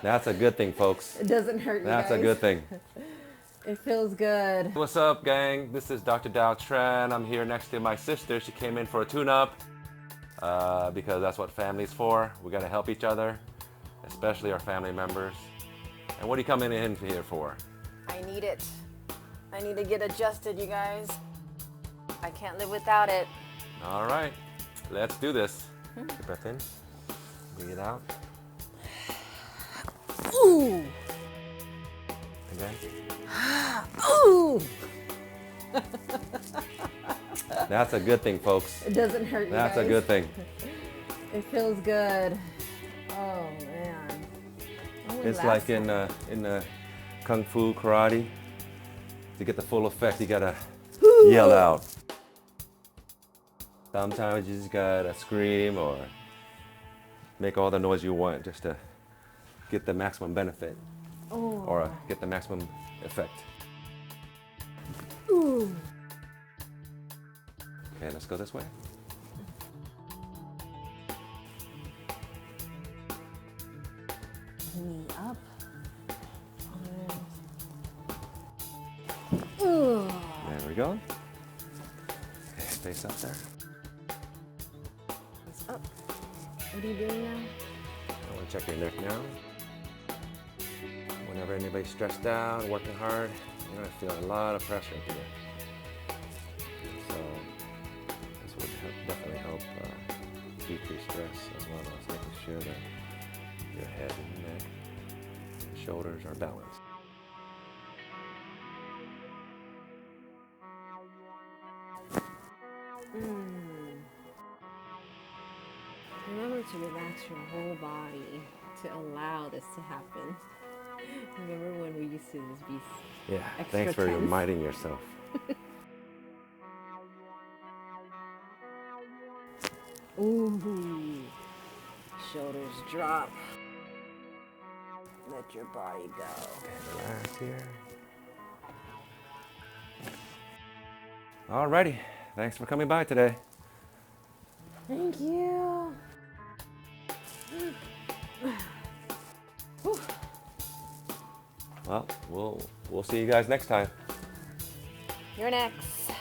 That's a good thing, folks. It doesn't hurt you That's guys. a good thing. It feels good. What's up, gang? This is Dr. Tran. I'm here next to my sister. She came in for a tune-up because that's what family's for. We gotta help each other, especially our family members. And what are you coming in here for? I need it. I need to get adjusted, you guys. I can't live without it. All right, let's do this. Deep breath in, breathe out. Ooh! Again. Ooh! That's a good thing, folks. It doesn't hurt you That's guys. a good thing. It feels good. Oh, man. It's like in Kung Fu Karate. To get the full effect, you gotta yell out. Sometimes you just gotta scream or make all the noise you want just to get the maximum benefit or get the maximum effect. Ooh. Okay, let's go this way. Knee up. Ooh. There we go. Okay, face up there. It's up. What are you doing now? I want to check your neck now. Whenever anybody's stressed out, working hard, you're gonna feel a lot of pressure here. So this would definitely help decrease stress as well as making sure that your head and neck and shoulders are balanced. Remember to relax your whole body to allow this to happen. Remember when we used to just be Yeah, extra thanks for tense? reminding yourself. Ooh. Shoulders drop. Let your body go. Okay, relax here. Alrighty, thanks for coming by today. Thank you. Well, we'll see you guys next time. You're next.